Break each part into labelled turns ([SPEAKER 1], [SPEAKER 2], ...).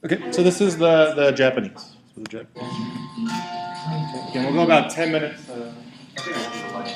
[SPEAKER 1] Okay, so this is the Japanese. So the Japanese. Okay, we'll go about 10 minutes. I think I'll do the lunch,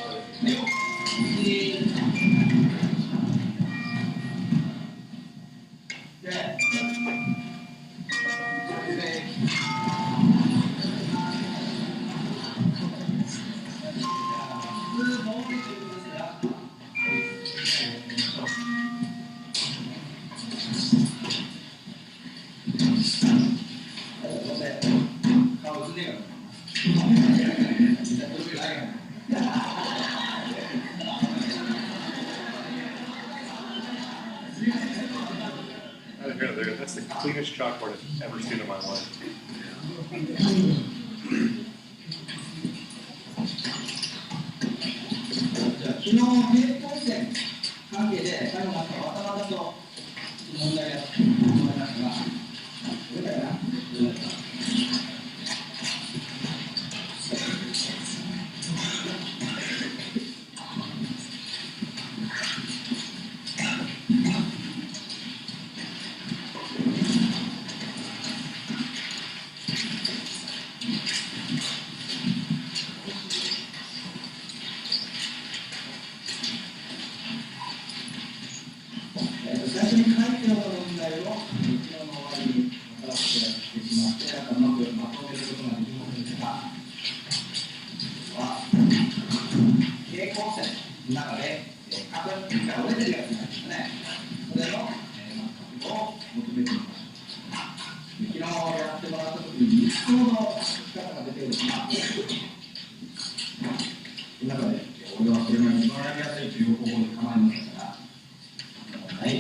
[SPEAKER 1] That's the cleanest chalkboard I've ever seen in my life.
[SPEAKER 2] 昨日平行線関係で最後またわたわたと問題が思いますが、どうだかな。最初に書いておく問題を昨日の終わりにまたしてしまって、うまくまとめることができませんでした。平行線の中で角が折れてるやつなんですね。それの角を求めてみました。昨日やってもらったときに理想の書き方が出てくるのが、中で俺はこれが一番やりやすいという方法に構いましたが、はい。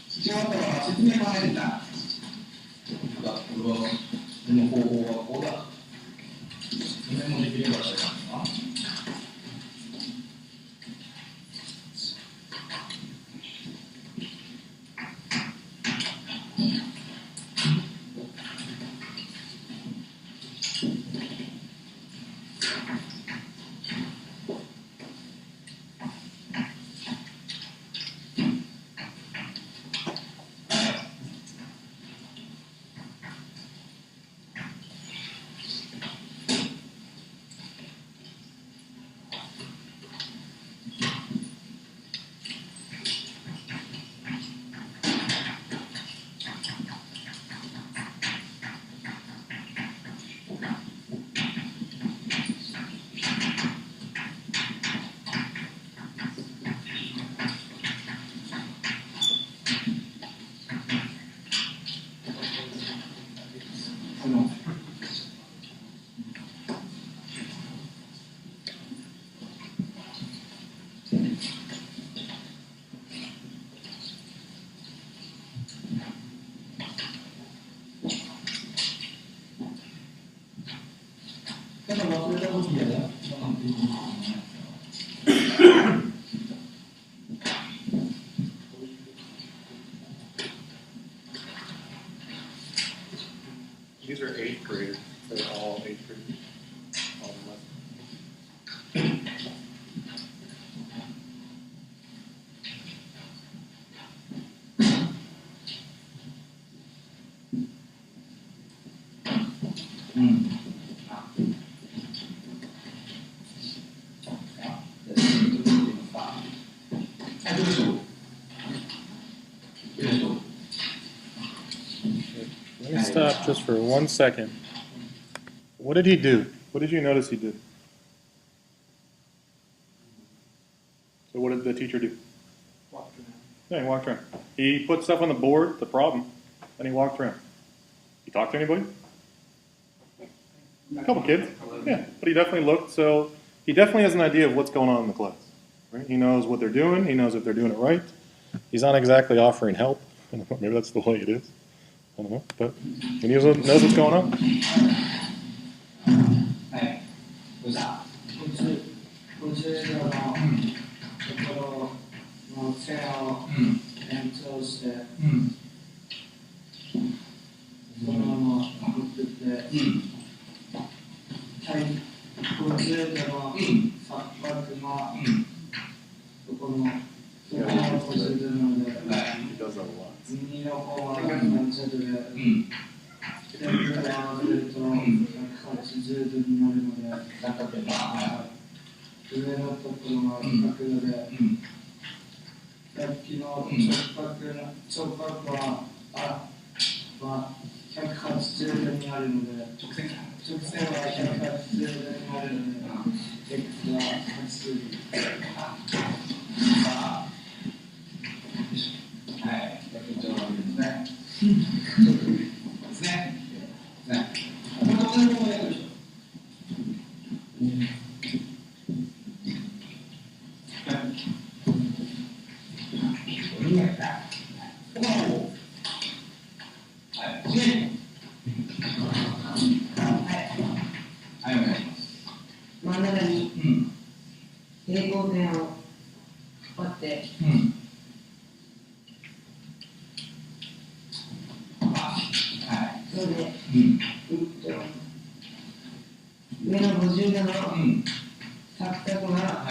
[SPEAKER 2] 仕事は説明が入れた。この方法はこうだ。説明もできればしますか。
[SPEAKER 1] These are 8th graders. They're all 8th graders. All of them. Let me stop just for 1 second. What did he do? What did you notice he did? So what did the teacher do?
[SPEAKER 2] Walked around.
[SPEAKER 1] Yeah, he walked around. He put stuff on the board, the problem, and he walked around. He talked to anybody? A couple kids. Yeah, but he definitely looked, so he definitely has an idea of what's going on in the class. Right? He knows what they're doing. He knows if they're doing it right. he's not exactly offering help. I don't know, maybe that's the way it is. I don't know, but he knows what's going on.
[SPEAKER 2] はい。どうした？50度のところの線を延長して、そのまま送ってて、50度の錯覚がそこの50度ので、右の方が30度で、全部合わせると180度になるので、上のところが100度で、さっきの直角は180度になるので、直線は180度になるので、X は80度。はい、緊張があるんですね。ですね。これと同じことをやるでしょ。
[SPEAKER 3] 真ん中に平行線を割って、それで、上の50度の錯覚が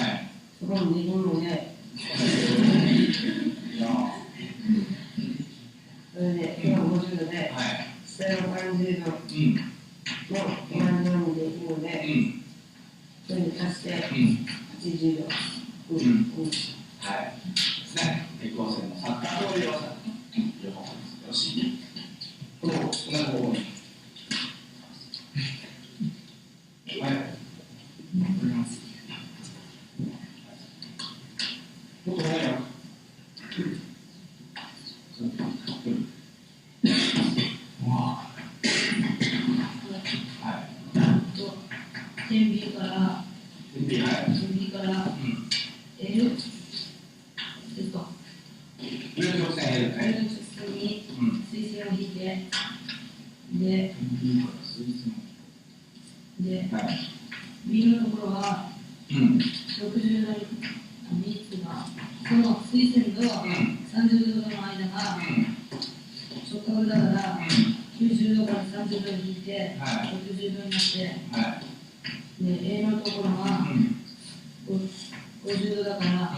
[SPEAKER 3] そこにできるので、それで上の50度で、下の30度の同じようにできるので、それに足して80度。はい。
[SPEAKER 2] ですね。平行線の錯覚を利用した。よし。この同じ方向に。はい。わかります。もっと早いよ。
[SPEAKER 3] 天秤から L ですか。
[SPEAKER 2] 上の直線 L ね。
[SPEAKER 3] 上の直線に水線を引いて、で、右のところは60度に3つが、その水線と30度の間が直角だから90度から30度に引いて60度になって、で A のところは50度だから、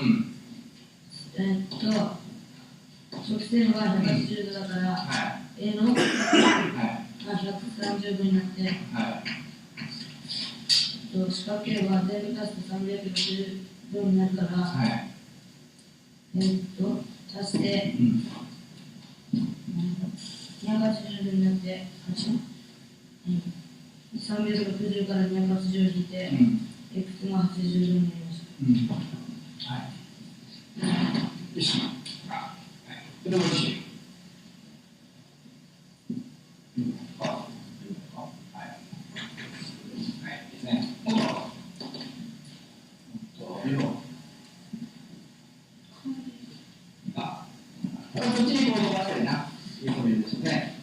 [SPEAKER 3] 直線は180度だから、A のが130度になって、四角形は全部足すと360度になるから、足して280度になって、360から280を引いて、X が80度になりました。
[SPEAKER 2] はい。よし。それでもいいし。ですね。もっとこっちにこう伸ばしてな。いうことですね。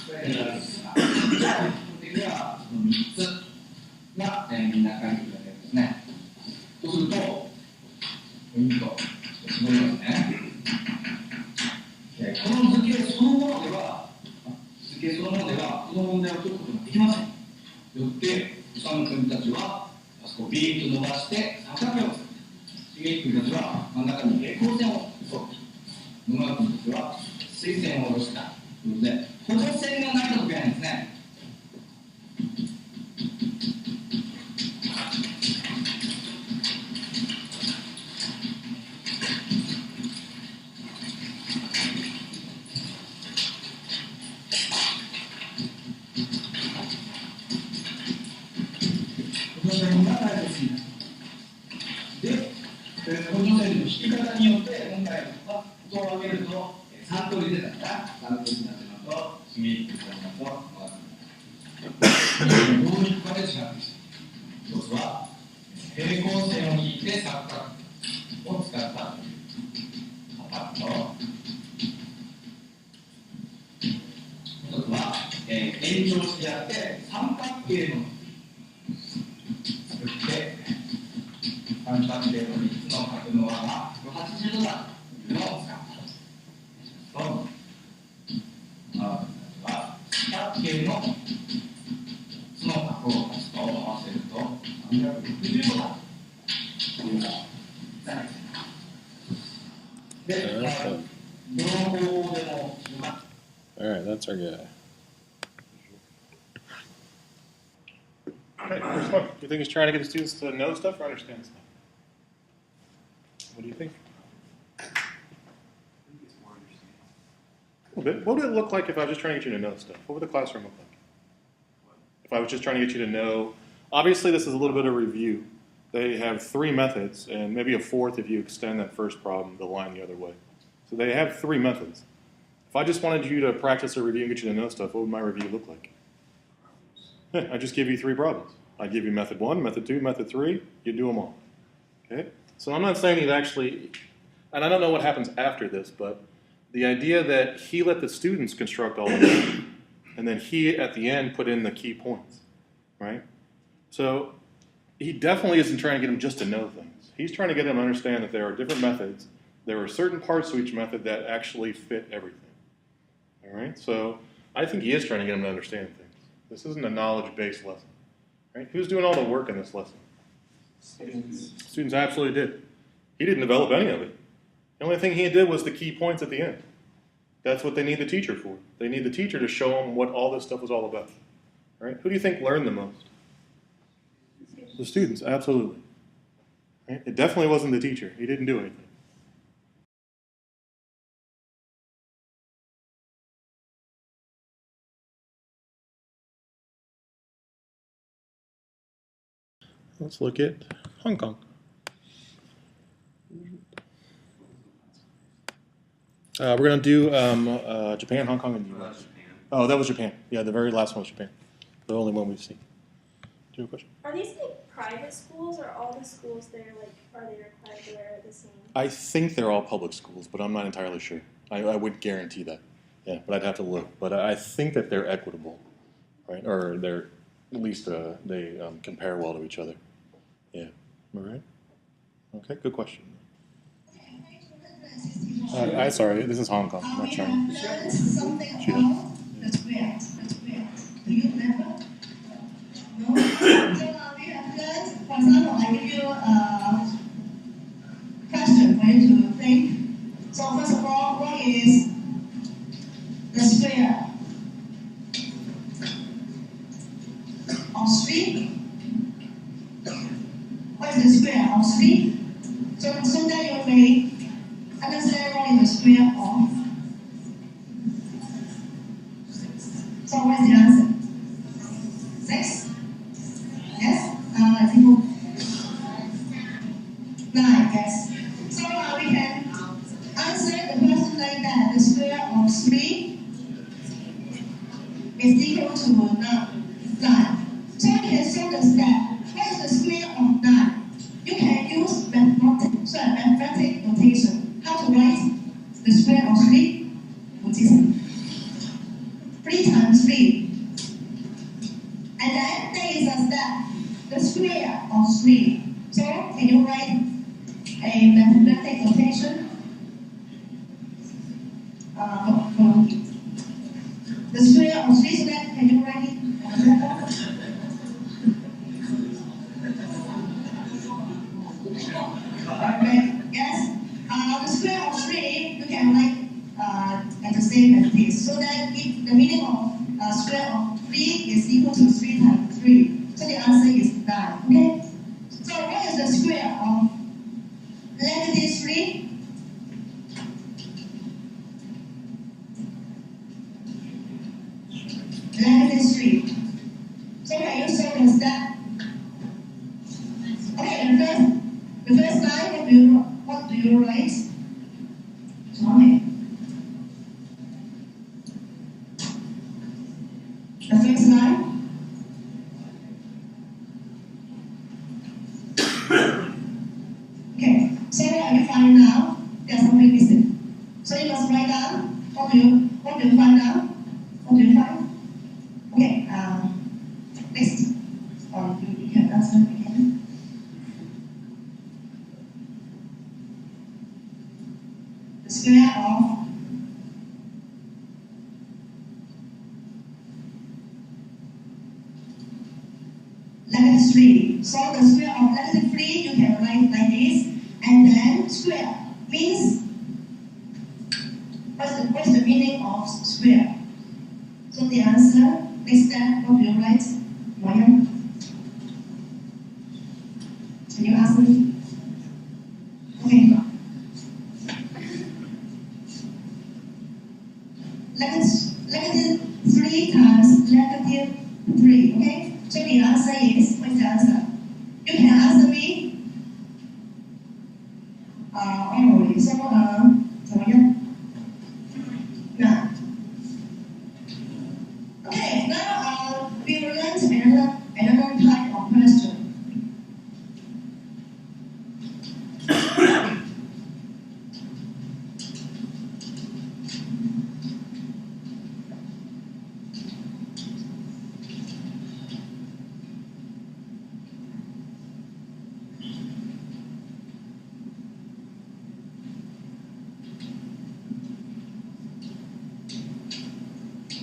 [SPEAKER 2] これになるんですが、基本的にはこの3つが、みんな書いてくれてるんですね。そうすると、ポイント、絞りますね。この図形そのものでは、この問題を解くことができません。よって、宇佐野君たちは、あそこをビーッと伸ばして、逆目を作る。茂木君たちは真ん中に平行線を沿う。野村君たちは水線を下ろした。ということで、補助線がないと解けないんですね。補助線が大切になる。で、補助線の引き方によって、今回は音を上げると3通り出たから3通りになってますと、締め切りになりますと、どういうかで違うんですよ。一つは平行線を引いて錯覚を使ったというパターンと、形の作って三角形の3つの角の和が180度だというのを使ったと四角形のその角を合わせると360度だというのをで、どの方法でも
[SPEAKER 1] All right, that's our guy. Okay, first one. Do you think he's trying to get the students to know stuff or understand stuff? What do you think? A little bit. What would it look like if I was just trying to get you to know stuff? What would the classroom look like? If I was just trying to get you to know, obviously this is a little bit of review. They have 3 methods, and maybe a 4th if you extend that first problem the line the other way. So they have 3 methods. If I just wanted you to practice a review and get you to know stuff, what would my review look like? I'd just give you 3 problems. I'd give you method 1, method 2, method 3. You'd do them all. Okay? So I'm not saying he's actually, and I don't know what happens after this, but the idea that he let the students construct all of it, and then he, at the end, put in the key points, right? So he definitely isn't trying to get them just to know things. He's trying to get them to understand that there are different methods. There are certain parts to each method that actually fit everything. All right? So I think he is trying to get them to understand things. This isn't a knowledge-based lesson. Right? Who's doing all the work in this lesson? Students absolutely did. He didn't develop any of it. The only thing he did was the key points at the end. That's what they need the teacher for. They need the teacher to show them what all this stuff was all about. All right? Who do you think learned the most? The students, absolutely. Right? It definitely wasn't the teacher. He didn't do anything. Let's look at Hong Kong. We're going to do Japan, Hong Kong, and the U.S. Oh, that was Japan. Yeah, the very last one was Japan. The only one we've seen. Do you have a question?
[SPEAKER 4] Are these like private schools, or all the schools there, like, are they required to wear the same?
[SPEAKER 1] I think they're all public schools, but I'm not entirely sure. I would guarantee that. Yeah, but I'd have to look. But I think that they're equitable, right? Or they're, at least they compare well to each other. Yeah. Am I right? Okay, good question. I'm sorry, this is Hong Kong, not China.
[SPEAKER 5] Something about that's weird. Do you remember? No? So we have learned, for example, I give you a question for you to think. So first of all, what is the square of 3? What is the square of 3? So that you may understand what is the square of. So what is the answer? 6? Yes? 9, yes. So we can answer the question like that. The square of 3 is equal to 9. So you can show the step. What is the square of 9? You can use mathematic notation. How to write the square of 3? Which is 3 times 3. And then there is a step, the square of 3. So can you write a mathematic notation? The square of 3 step, can you write it? Okay, yes. The square of 3, you can write at the same as this. So that if the meaning of square of 3 is equal to 3 times 3. So the answer is 9. Okay? So what is the square of negative 3? Negative 3. So can you show the step? Okay, the first line, what do you write? Sorry. The first line. Okay, so what you find now? There's something missing. So you must write down. What do you find out? What do you find? Okay, Next, you can answer again. The square of -3. So the square of -3 you can write like this, and then square means what's the meaning of square? So the answer, next step, what do you write? Moyan? Can you ask me? Okay. -3 times -3, okay? So the answer is, what's the answer? You can answer me orally. So, 怎么样? Now, okay, now we will learn another type of question.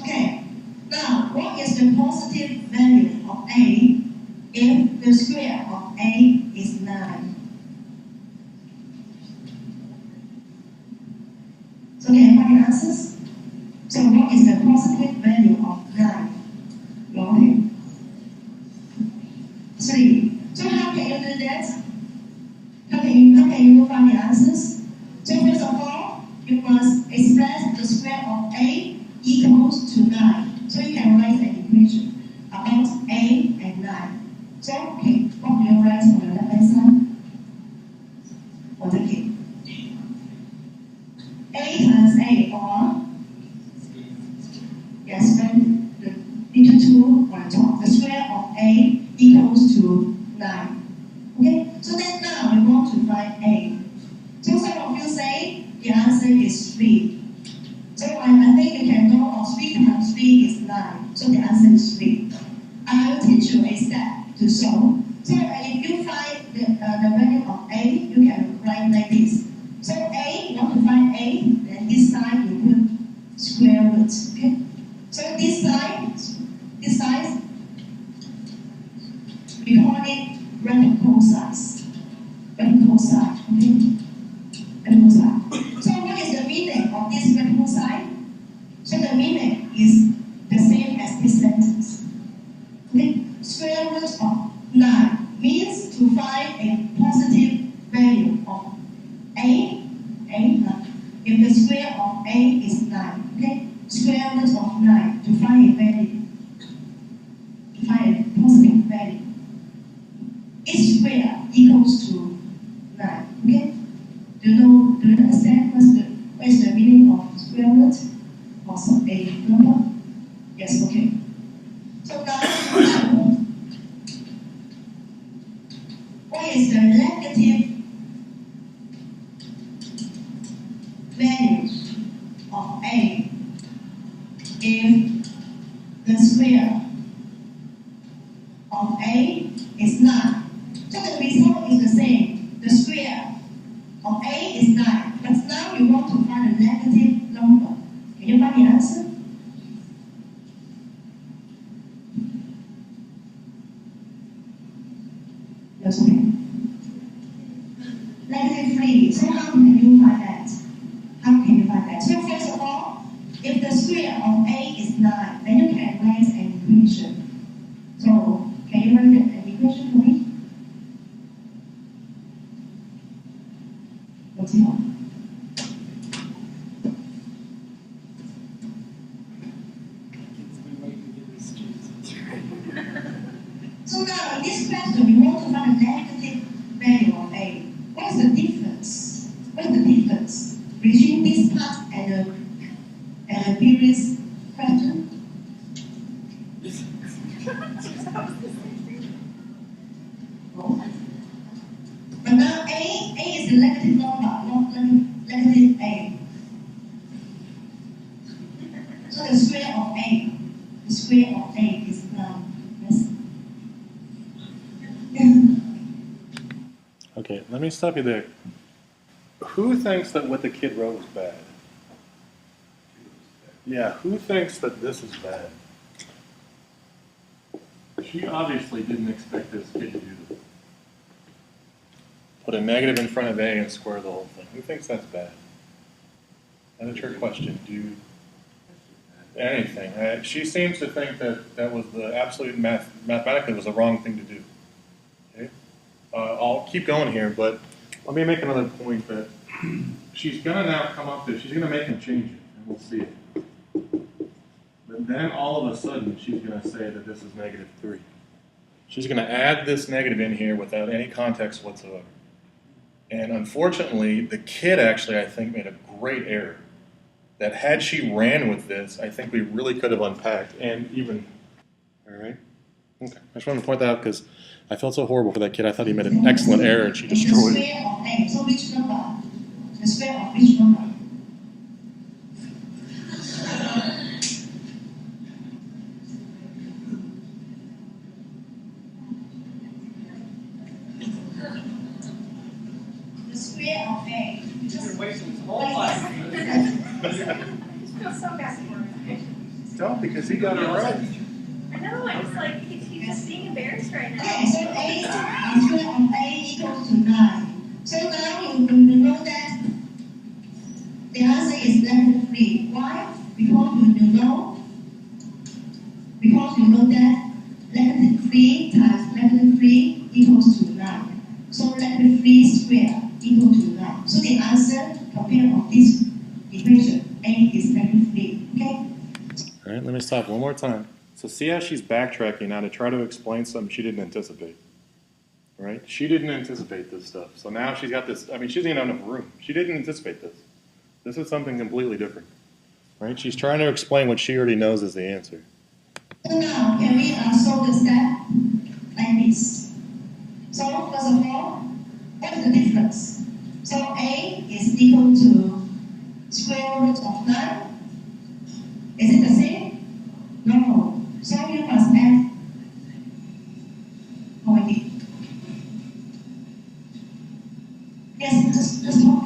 [SPEAKER 5] Okay, now what is the positive value of A if the square of A is 9? So can you find the answers? So what is the positive value of 9? Okay. 3. So how can you do that? How can you find the answers? So first of all, you must express the square of A equals to 9. So you can write an equation about A and 9. So, okay, what do you write on the left hand side? What's the key? A times A, or yes, when the little 2 on top, the square of A equals to 9. Okay, so then now we want to find A. So some of you say the answer is 3. So I think you can know 3 times 3 is 9. So the answer is 3. I will teach you a step to solve. So if you find the value of A, you can write like this. So A, you want to find A, then this side you put square root. Okay? So this side, we call it radical size. Radical side. Okay? Radical side. So what is the meaning of this radical side? So the meaning is the same as this sentence. Okay? Square root of 9 means to find a positive value of A. If the square of A is 9, okay? Square root of 9 to find a value. To find a positive value. Each square equals to 9. Okay? Do you understand what is the meaning of square root of a number? Yes, okay. So now, what is the negative value of A if the square of A is 9? So the result is the same. The square of A is 9, but now you want to find a negative number. Can you find the answer? Yes, okay. -3. So how can you find that? How can you find that? So first of all, if the square of A is 9, then you can write an equation. So can you write an equation for me? What's it called? So now in this question, we want to find a negative value of A. What is the difference? What is the difference between this part and the previous question? Oh. But now A is a negative number, not negative A. So the square of A is 9. Yes.
[SPEAKER 1] Okay, let me stop you there. Who thinks that what the kid wrote was bad? Yeah, who thinks that this is bad? She obviously didn't expect this kid to do this. Put a negative in front of A and square the whole thing. Who thinks that's bad? That is her question. Do anything. She seems to think that that was the absolute mathematically was the wrong thing to do. Okay? I'll keep going here, but let me make another point that she's going to now come up to, she's going to make him change it, and we'll see it. But then all of a sudden, she's going to say that this is -3. She's going to add this negative in here without any context whatsoever. And unfortunately, the kid actually, I think, made a great error. That had she ran with this, I think we really could have unpacked and even. All right? Okay. I just wanted to point that out because I felt so horrible for that kid. I thought he made an excellent error and she destroyed it.
[SPEAKER 5] The square of A. So which number? The square of which number? The square of A.
[SPEAKER 2] You're wasting his whole life.
[SPEAKER 4] I just feel so bad for him.
[SPEAKER 1] No, because he got it right.
[SPEAKER 4] I know, it's like he's just being embarrassed right now.
[SPEAKER 5] Okay, so A, the square of A equals to 9. So now you know that the answer is -3. Why? Because you know that -3 times -3 equals to 9. So -3 squared equals to 9. So the answer compared of this equation, A is -3. Okay?
[SPEAKER 1] All right, let me stop one more time. So see how she's backtracking now to try to explain something she didn't anticipate. Right? She didn't anticipate this stuff. So now she's got this, I mean, she doesn't even have enough room. She didn't anticipate this. This is something completely different. Right? She's trying to explain what she already knows is the answer.
[SPEAKER 5] So now, can we solve the step like this? So first of all, what is the difference? So A is equal to square root of 9. Is it the same? No. So you must add it. Yes, just talk.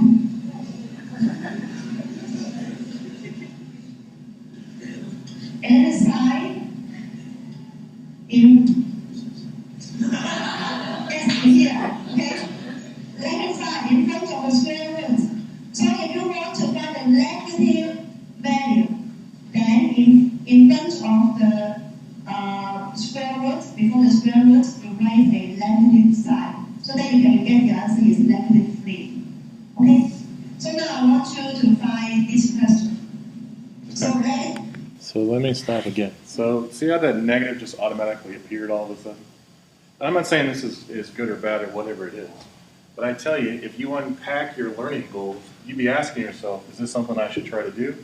[SPEAKER 5] And side in yes, here. Okay. Left side in front of the square root. So if you want to find the negative value, then in front of the square root, before the square root, you write a negative sign. So that you can get the answer is -3. Okay? So now I want you to find this question. So
[SPEAKER 1] let me stop again. So see how that negative just automatically appeared all of a sudden? I'm not saying this is good or bad or whatever it is. But I tell you, if you unpack your learning goals, you'd be asking yourself, is this something I should try to do?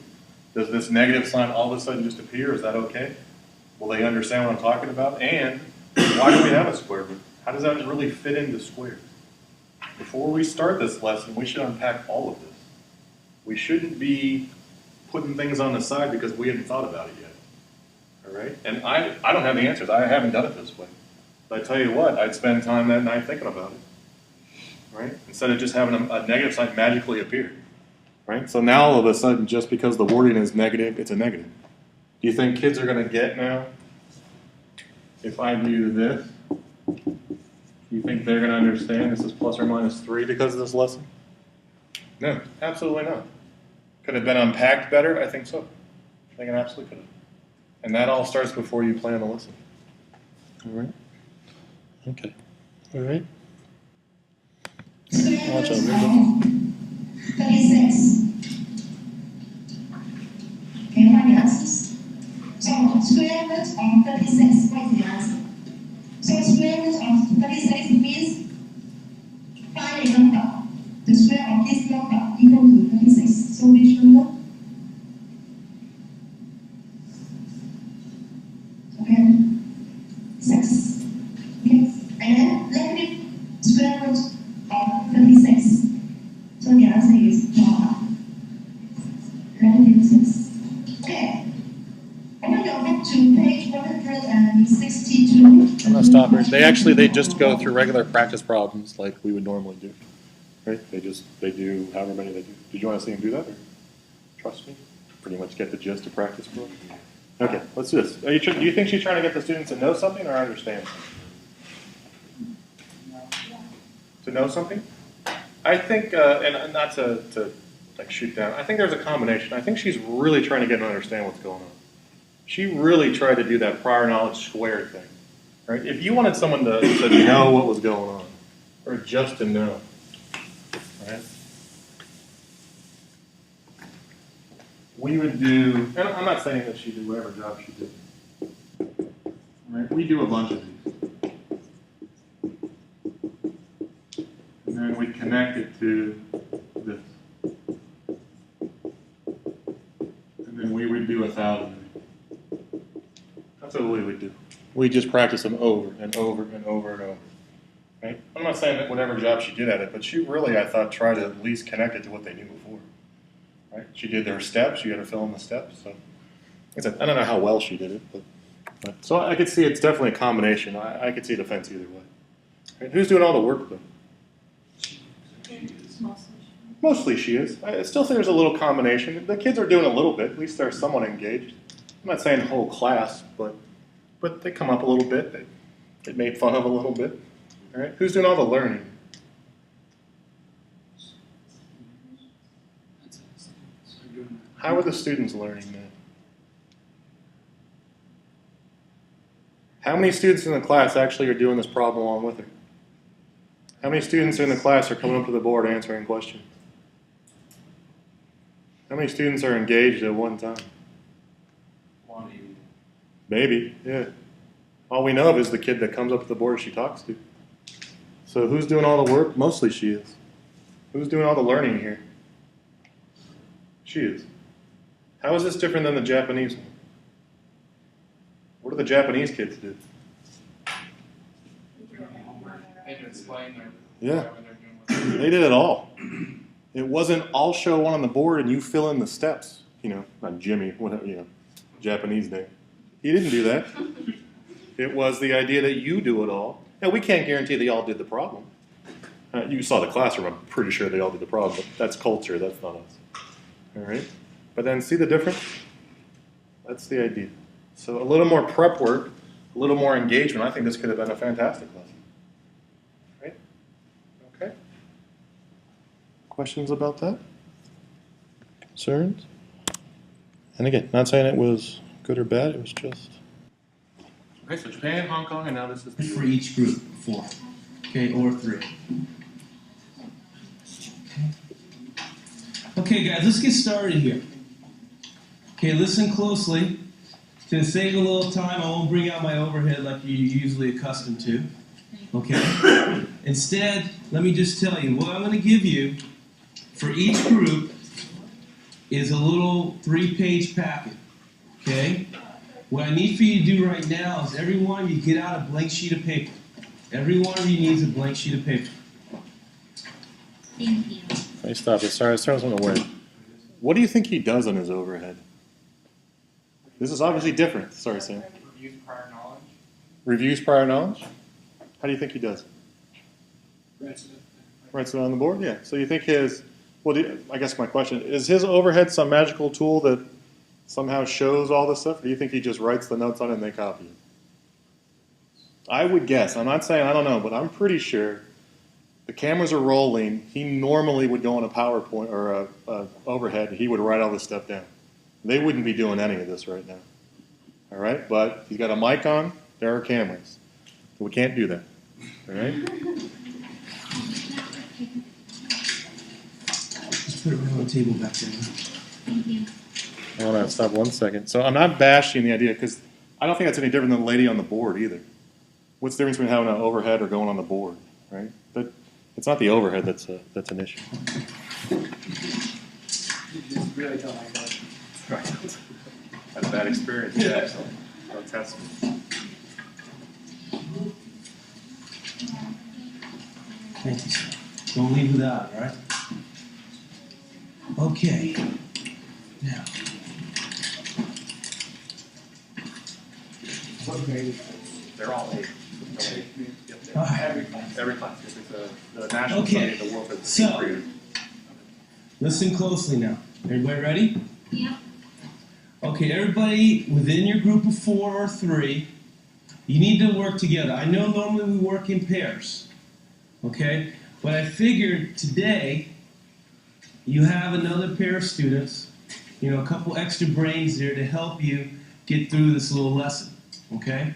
[SPEAKER 1] Does this negative sign all of a sudden just appear? Is that okay? Will they understand what I'm talking about? And why do we have a square root? How does that really fit into squares? Before we start this lesson, we should unpack all of this. We shouldn't be putting things on the side because we hadn't thought about it yet. All right? And I don't have the answers. I haven't done it this way. But I tell you what, I'd spend time that night thinking about it. Right? Instead of just having a negative sign magically appear. Right? So now all of a sudden, just because the wording is negative, it's a negative. Do you think kids are going to get now? If I do this, do you think they're going to understand this is ±3 because of this lesson? No, absolutely not. Could have been unpacked better? I think so. I think it absolutely could have. And that all starts before you plan the lesson. All right? Okay. All right? Watch out, Rico.
[SPEAKER 5] 36. Can you find the answers? So square root of 36, what is the answer? So square root of 36 means find a number. The square of this number equal to 36. So which number? Okay. 6. Okay. And then let me square root of 36. So the answer is 6. Okay. Open your book to page 162.
[SPEAKER 1] I'm gonna stop her. They just go through regular practice problems like we would normally do. Right? They do however many they do. Did you want to see them do that? Or trust me? Pretty much get the gist of practice book. Okay, let's do this. Do you think she's trying to get the students to know something or understand something? To know something? I think, and not to like shoot down, I think there's a combination. I think she's really trying to get them to understand what's going on. She really tried to do that prior knowledge squared thing. Right? If you wanted someone to know what was going on, or just to know, right? We would do, and I'm not saying that she did whatever job she did. Right? We do a bunch of these. And then we connect it to this. And then we would do 1,000. That's what we would do. We just practice them over and over and over and over. Right? I'm not saying that whatever job she did at it, but she really, I thought, tried to at least connect it to what they knew before. Right? She did their steps. You had to fill in the steps. So I don't know how well she did it, but so I could see it's definitely a combination. I could see a defense either way. Right? Who's doing all the work though? Mostly she is. I still think there's a little combination. The kids are doing a little bit. At least they're somewhat engaged. I'm not saying whole class, but they come up a little bit. They get made fun of a little bit. All right? Who's doing all the learning? How are the students learning that? How many students in the class actually are doing this problem along with her? How many students in the class are coming up to the board answering questions? How many students are engaged at one time? Maybe, yeah. All we know of is the kid that comes up to the board she talks to. So who's doing all the work? Mostly she is. Who's doing all the learning here? She is. How is this different than the Japanese one? What do the Japanese kids do? Yeah. They did it all. It wasn't I'll show one on the board and you fill in the steps. You know, not Jimmy, whatever, you know, Japanese name. He didn't do that. It was the idea that you do it all. Now, we can't guarantee they all did the problem. You saw the classroom. I'm pretty sure they all did the problem, but that's culture. That's not us. All right? But then see the difference? That's the idea. So a little more prep work, a little more engagement. I think this could have been a fantastic lesson. Right? Okay? Questions about that? Concerns? And again, not saying it was good or bad. It was just... Okay, so Japan, Hong Kong, and now this is...
[SPEAKER 6] For each group, 4. Okay, or 3. Okay, guys, let's get started here. Okay, listen closely. To save a little time, I won't bring out my overhead like you're usually accustomed to. Okay? Instead, let me just tell you, what I'm going to give you for each group is a little 3-page packet. Okay? What I need for you to do right now is every one of you get out a blank sheet of paper. Every one of you needs a blank sheet of paper.
[SPEAKER 3] Thank you.
[SPEAKER 1] Let me stop it. Sorry, I was unaware. What do you think he does on his overhead? This is obviously different. Sorry, Sam.
[SPEAKER 7] Reviews prior knowledge.
[SPEAKER 1] Reviews prior knowledge? How do you think he does? Writes it on the board? Yeah. So you think his, well, I guess my question, is his overhead some magical tool that somehow shows all this stuff? Or do you think he just writes the notes on it and they copy it? I would guess. I'm not saying I don't know, but I'm pretty sure the cameras are rolling. He normally would go on a PowerPoint or a overhead, and he would write all this stuff down. They wouldn't be doing any of this right now. All right? But he's got a mic on. There are cameras. So we can't do that. All right?
[SPEAKER 6] Just put it right on the table back there.
[SPEAKER 3] Thank you.
[SPEAKER 1] Hold on, stop 1 second. So I'm not bashing the idea, because I don't think that's any different than the lady on the board either. What's the difference between having an overhead or going on the board, right? But it's not the overhead that's an issue.
[SPEAKER 7] You just really don't like that.
[SPEAKER 1] Right. Had a bad experience. Yeah. So don't test me.
[SPEAKER 6] Thank you, sir. Don't leave without it, all right? Okay. Now.
[SPEAKER 7] What grade?
[SPEAKER 1] They're all 8.
[SPEAKER 6] All right.
[SPEAKER 1] Every class. It's the national
[SPEAKER 6] Okay.
[SPEAKER 1] study of the world has
[SPEAKER 6] So-
[SPEAKER 1] created.
[SPEAKER 6] Listen closely now. Everybody ready?
[SPEAKER 3] Yeah.
[SPEAKER 6] Okay, everybody within your group of 4 or 3, you need to work together. I know normally we work in pairs, okay? But I figured today you have another pair of students, a couple extra brains there to help you get through this little lesson, okay?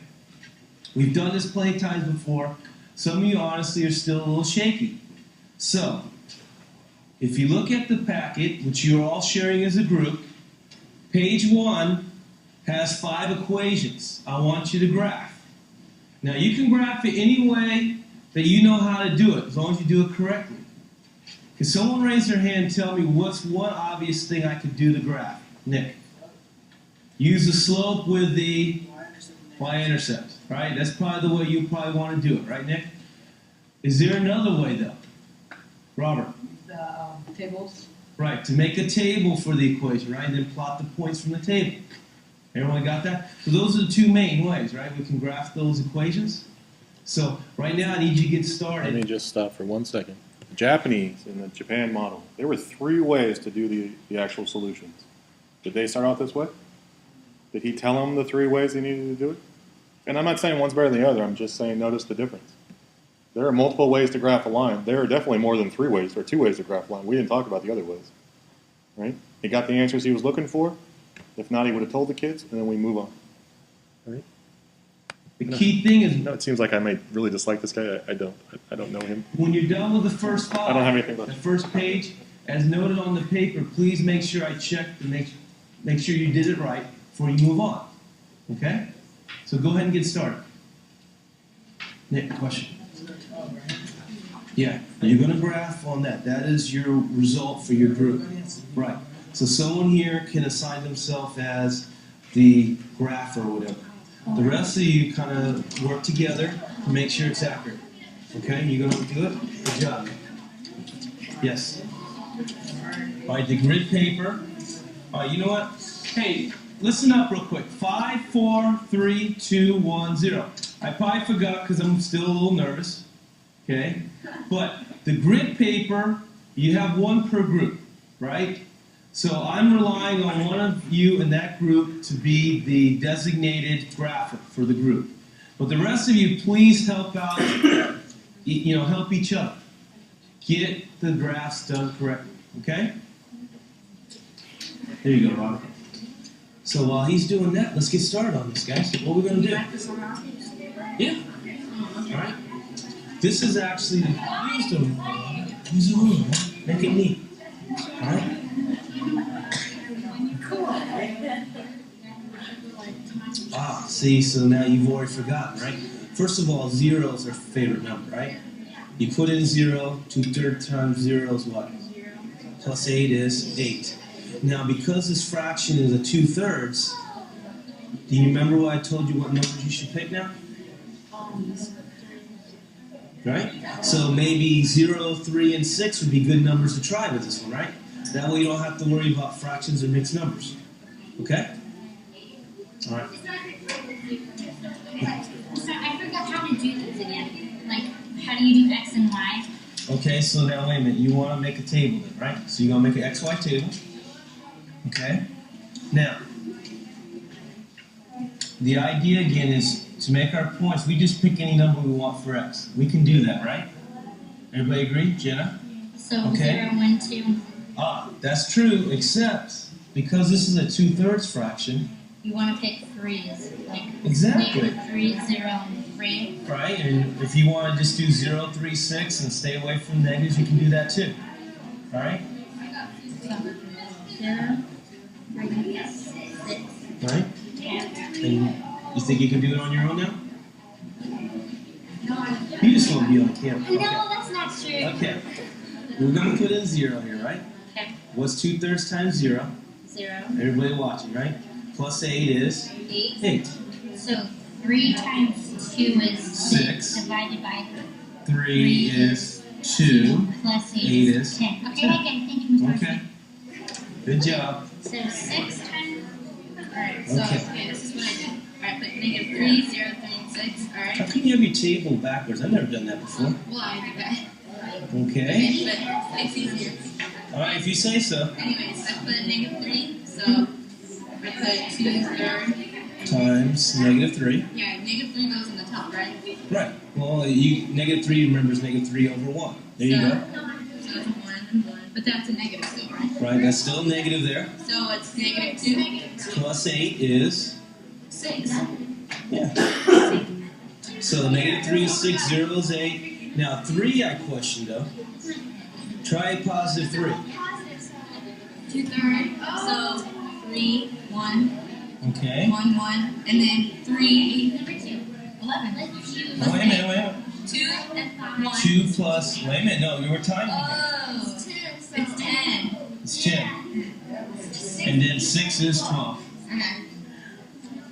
[SPEAKER 6] We've done this plenty times before. Some of you honestly are still a little shaky. So, if you look at the packet, which you're all sharing as a group, page 1 has 5 equations I want you to graph. Now, you can graph it any way that you know how to do it, as long as you do it correctly. Can someone raise their hand and tell me what's one obvious thing I could do to graph? Nick. Use the slope with the y-intercept, right? That's probably the way you probably want to do it, right, Nick? Is there another way, though? Robert?
[SPEAKER 8] Tables.
[SPEAKER 6] Right, to make a table for the equation, right? And then plot the points from the table. Everyone got that? So those are the 2 main ways, right? We can graph those equations. So right now I need you to get started.
[SPEAKER 1] Let me just stop for 1 second. The Japanese in the Japan model, there were 3 ways to do the actual solutions. Did they start out this way? Did he tell them the 3 ways they needed to do it? And I'm not saying one's better than the other. I'm just saying notice the difference. There are multiple ways to graph a line. There are definitely more than 3 ways or 2 ways to graph a line. We didn't talk about the other ways, right? He got the answers he was looking for. If not, he would have told the kids, and then we move on. Right?
[SPEAKER 6] The key thing is
[SPEAKER 1] No, it seems like I may really dislike this guy. I don't. I don't know him.
[SPEAKER 6] when you're done with the first 5,
[SPEAKER 1] I don't have anything left.
[SPEAKER 6] the first page, as noted on the paper, please make sure I check to make sure you did it right before you move on. Okay? So go ahead and get started. Nick, question. Yeah, you're going to graph on that. That is your result for your group. Right. So someone here can assign themselves as the graph or whatever. The rest of you kind of work together to make sure it's accurate. Okay? You going to do it? Good job. Yes. All right, the grid paper. All right, you know what? Hey, listen up real quick. 5, 4, 3, 2, 1, 0. I probably forgot because I'm still a little nervous. Okay? But the grid paper, you have 1 per group, right? So I'm relying on one of you in that group to be the designated grapher for the group. But the rest of you, please help out, help each other. Get the graphs done correctly, okay? There you go, Robert. So while he's doing that, let's get started on this, guys. What are we going to do? Yeah. All right. This is actually use the rule. Make it neat. All right. Ah, see, so now you've already forgotten, right? First of all, 0 is our favorite number, right? You put in 0, 2/3 times 0 is what? Plus 8 is 8. Now, because this fraction is a 2/3, do you remember what I told you what numbers you should pick now? Right? So maybe 0, 3, and 6 would be good numbers to try with this one, right? That way you don't have to worry about fractions or mixed numbers. Okay? All right.
[SPEAKER 9] So I forgot how to do these again. Like, how do you do X and Y?
[SPEAKER 6] Okay, so now wait a minute. You want to make a table then, right? So you're going to make an XY table. Okay? Now, the idea again is to make our points, we just pick any number we want for X. We can do that, right? Everybody agree? Jenna?
[SPEAKER 9] So
[SPEAKER 6] Okay.
[SPEAKER 9] 0, 1, 2.
[SPEAKER 6] Ah, that's true, except because this is a 2/3 fraction,
[SPEAKER 9] You want to pick 3s. Like,
[SPEAKER 6] exactly.
[SPEAKER 9] negative 3, 0, and 3.
[SPEAKER 6] Right, and if you want to just do 0, 3, 6 and stay away from negatives, you can do that too. All right?
[SPEAKER 9] So 0, 3, 6.
[SPEAKER 6] Right? And you think you can do it on your own now? You just want to be on camera.
[SPEAKER 9] No,
[SPEAKER 6] Okay.
[SPEAKER 9] that's not true.
[SPEAKER 6] Okay. We're going to put in 0 here, right?
[SPEAKER 9] Okay.
[SPEAKER 6] What's 2/3 times 0?
[SPEAKER 9] 0,
[SPEAKER 6] Everybody watching, right? Plus 8 is
[SPEAKER 9] 8.
[SPEAKER 6] 8.
[SPEAKER 9] So 3 times 2 is 6.
[SPEAKER 6] 6.
[SPEAKER 9] Divided by
[SPEAKER 6] 3 is 2.
[SPEAKER 9] plus 8,
[SPEAKER 6] 8 is
[SPEAKER 9] 10. Okay,
[SPEAKER 6] 10.
[SPEAKER 9] okay, thank you, Mr.
[SPEAKER 6] Okay. Good job.
[SPEAKER 9] So 6 times. Alright, so
[SPEAKER 6] Okay.
[SPEAKER 9] okay, this is what I did. Alright, put negative 3, 0, 3, and 6. All
[SPEAKER 6] How
[SPEAKER 9] right.
[SPEAKER 6] come you have your table backwards? I've never done that before.
[SPEAKER 9] Well, I do that.
[SPEAKER 6] Okay.
[SPEAKER 9] But it's easier.
[SPEAKER 6] All right, if you say so.
[SPEAKER 9] Anyways, I put -3, so I put 2 thirds.
[SPEAKER 6] Times -3.
[SPEAKER 9] Yeah, -3 goes in the top, right?
[SPEAKER 6] Right. Well, -3 remember is -3 over 1. There you go.
[SPEAKER 9] So it's 1 and 1. But that's a negative still, right?
[SPEAKER 6] Right, that's still a negative there.
[SPEAKER 9] So it's -2.
[SPEAKER 6] Plus 8 is,
[SPEAKER 9] 6.
[SPEAKER 6] yeah. So -3 is 6, 0 is 8. Now 3 I questioned though. Try +3.
[SPEAKER 9] 2 thirds. So 3, 1,
[SPEAKER 6] Okay.
[SPEAKER 9] 1, 1, and then 3, 11.
[SPEAKER 6] Wait a minute.
[SPEAKER 9] 2 and 1.
[SPEAKER 6] 2 plus, wait a minute, no, you were timing.
[SPEAKER 9] Oh, it's 10.
[SPEAKER 6] It's 10. And then 6 is 12.
[SPEAKER 9] Okay.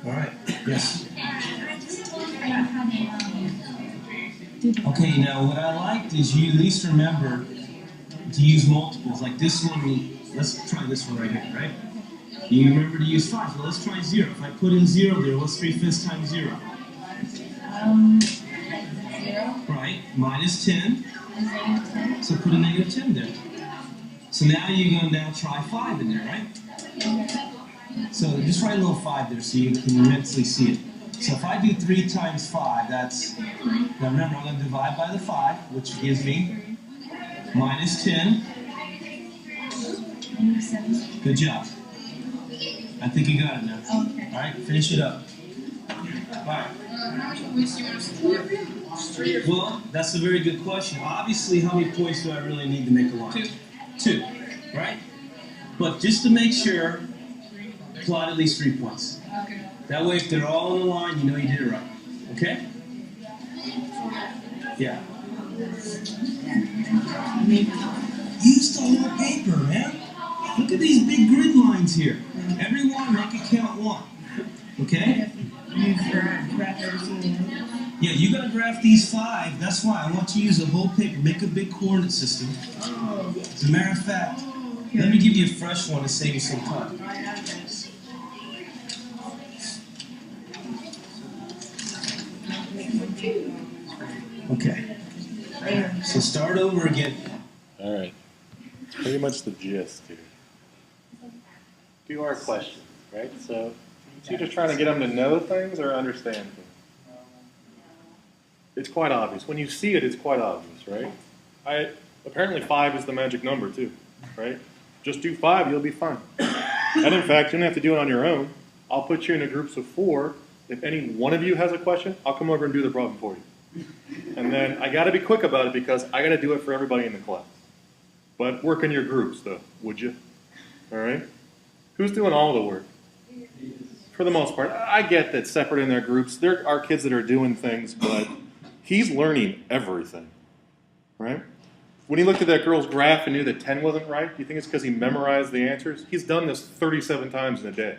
[SPEAKER 6] All right, yes.
[SPEAKER 9] I just told her how they
[SPEAKER 6] Okay, now what I liked is you at least remember to use multiples. Like this one, let's try this one right here, right? You remember to use 5, so let's try 0. If I put in 0 there, what's 3/5 times 0?
[SPEAKER 9] 0.
[SPEAKER 6] Right, minus 10,
[SPEAKER 9] And -10.
[SPEAKER 6] so put a -10 there. So now you're going to now try 5 in there, right? So just write a little 5 there so you can mentally see it. So if I do 3 times 5, that's, now remember I'm going to divide by the 5, which gives me minus 10. Good job. I think you got it now.
[SPEAKER 9] Okay.
[SPEAKER 6] All right, finish it up. All right.
[SPEAKER 9] How much points do you want to score? 3 or 4?
[SPEAKER 6] Well, that's a very good question. Obviously, how many points do I really need to make a line? 2, right? But just to make sure, plot at least 3 points.
[SPEAKER 9] Okay.
[SPEAKER 6] That way, if they're all in the line, you know you did it right. Okay? Yeah. Use the whole paper, man. Look at these big grid lines here. Every one, make it count 1. Okay? Yeah, you gotta graph these 5. That's why I want you to use the whole paper. Make a big coordinate system. As a matter of fact, let me give you a fresh one to save you some time. Okay. So start over again.
[SPEAKER 1] All right. Pretty much the gist here. Do our questions, right? So you're just trying to get them to know things or understand things. It's quite obvious. When you see it, it's quite obvious, right? Apparently 5 is the magic number too, right? Just do 5, you'll be fine. And in fact, you don't have to do it on your own. I'll put you into groups of 4. If any one of you has a question, I'll come over and do the problem for you. And then I got to be quick about it because I got to do it for everybody in the class. But work in your groups, though, would you? All right? Who's doing all the work? For the most part. I get that separate in their groups. There are kids that are doing things, but he's learning everything. Right? When he looked at that girl's graph and knew that 10 wasn't right, do you think it's because he memorized the answers? He's done this 37 times in a day.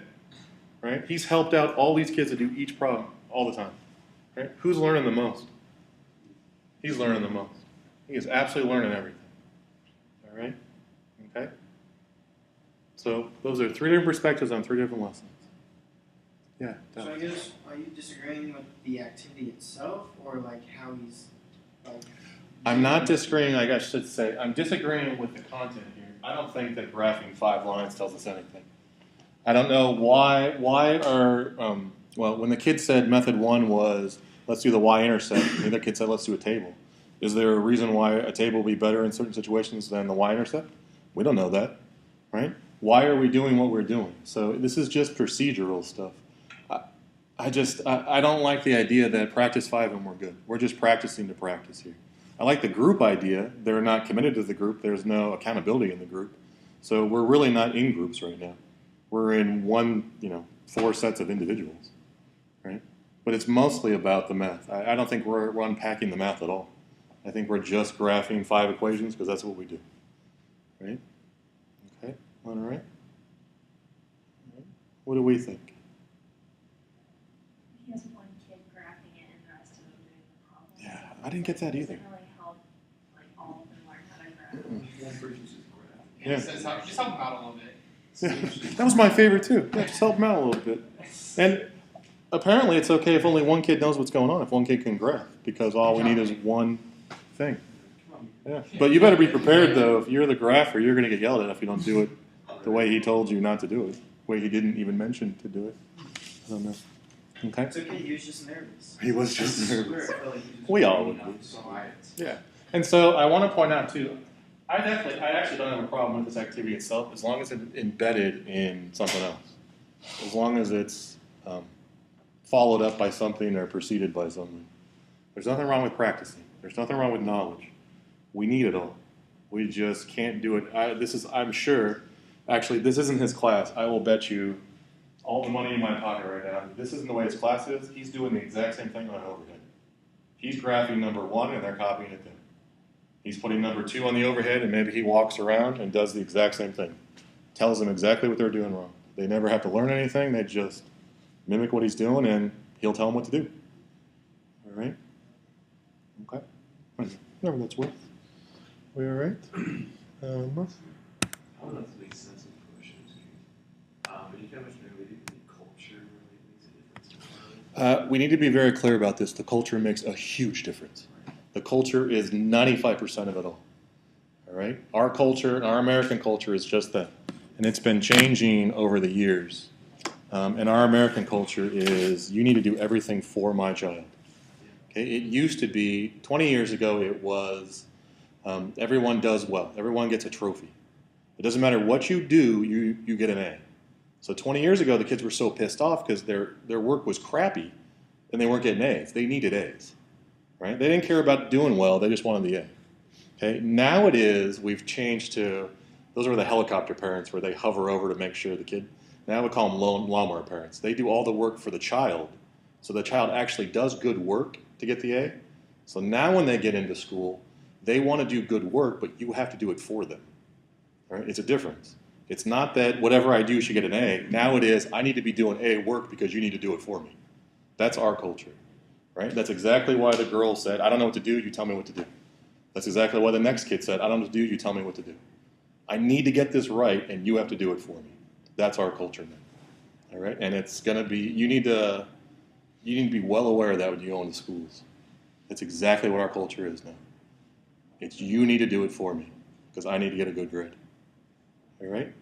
[SPEAKER 1] Right? He's helped out all these kids to do each problem all the time. Right? Who's learning the most? He's learning the most. He is absolutely learning everything. All right? Okay? So those are 3 different perspectives on 3 different lessons. Yeah.
[SPEAKER 7] So I guess, are you disagreeing with the activity itself, or like how he's like?
[SPEAKER 1] I'm not disagreeing, I should say, I'm disagreeing with the content here. I don't think that graphing 5 lines tells us anything. I don't know why well, when the kid said method 1 was, let's do the y-intercept, the other kid said, let's do a table. Is there a reason why a table will be better in certain situations than the y-intercept? We don't know that, right? Why are we doing what we're doing? So this is just procedural stuff. I don't like the idea that practice 5 and we're good. We're just practicing to practice here. I like the group idea. They're not committed to the group. There's no accountability in the group. So we're really not in groups right now. We're in 4 sets of individuals, right? But it's mostly about the math. I don't think we're unpacking the math at all. I think we're just graphing 5 equations because that's what we do, right? Okay, all right. What do we think?
[SPEAKER 4] He has one kid graphing it and the rest of them doing the problem.
[SPEAKER 1] Yeah, I didn't get that either.
[SPEAKER 4] It doesn't really help like all of them learn how to graph.
[SPEAKER 10] One person's just graph.
[SPEAKER 1] Yeah.
[SPEAKER 10] It says just help them out a little bit.
[SPEAKER 1] Yeah, that was my favorite too. Yeah, just help them out a little bit. And apparently it's okay if only one kid knows what's going on, if one kid can graph, because all we need is one thing. Yeah. But you better be prepared, though. If you're the grapher, you're going to get yelled at if you don't do it the way he told you not to do it, the way he didn't even mention to do it. I don't know. Okay?
[SPEAKER 7] It's okay, he was just nervous.
[SPEAKER 1] He was just
[SPEAKER 7] I
[SPEAKER 1] nervous.
[SPEAKER 7] felt like he was
[SPEAKER 1] We all would be. Yeah. And so I want to point out, too, I actually don't have a problem with this activity itself as long as it's embedded in something else. As long as it's followed up by something or preceded by something. There's nothing wrong with practicing. There's nothing wrong with knowledge. We need it all. We just can't do it. I'm sure, actually, this isn't his class. I will bet you all the money in my pocket right now. This isn't the way his class is. He's doing the exact same thing on an overhead. He's graphing number 1 and they're copying it there. He's putting number 2 on the overhead and maybe he walks around and does the exact same thing. Tells them exactly what they're doing wrong. They never have to learn anything. They just mimic what he's doing and he'll tell them what to do. All right? Okay. Whatever that's worth. We all right?
[SPEAKER 6] I don't know if it makes sense in questions. But you kind of know the culture really makes a difference.
[SPEAKER 1] We need to be very clear about this. The culture makes a huge difference. The culture is 95% of it all. All right? Our culture, our American culture is just that. And it's been changing over the years. And our American culture is, you need to do everything for my child. Okay? It used to be, 20 years ago, it was everyone does well. Everyone gets a trophy. It doesn't matter what you do, you get an A. So 20 years ago, the kids were so pissed off because their work was crappy and they weren't getting A's. They needed A's. Right? They didn't care about doing well. They just wanted the A. Okay? Now it is, we've changed to, those are the helicopter parents where they hover over to make sure the kid, now we call them lawnmower parents. They do all the work for the child, so the child actually does good work to get the A. So now when they get into school, they want to do good work, but you have to do it for them. All right? It's a difference. It's not that whatever I do should get an A. Now it is, I need to be doing A work because you need to do it for me. That's our culture. Right? That's exactly why the girl said, I don't know what to do, you tell me what to do. That's exactly why the next kid said, I don't know what to do, you tell me what to do. I need to get this right, and you have to do it for me. That's our culture now. All right? And it's going to be, you need to be well aware of that when you go into schools. That's exactly what our culture is now. It's you need to do it for me, because I need to get a good grade. All right?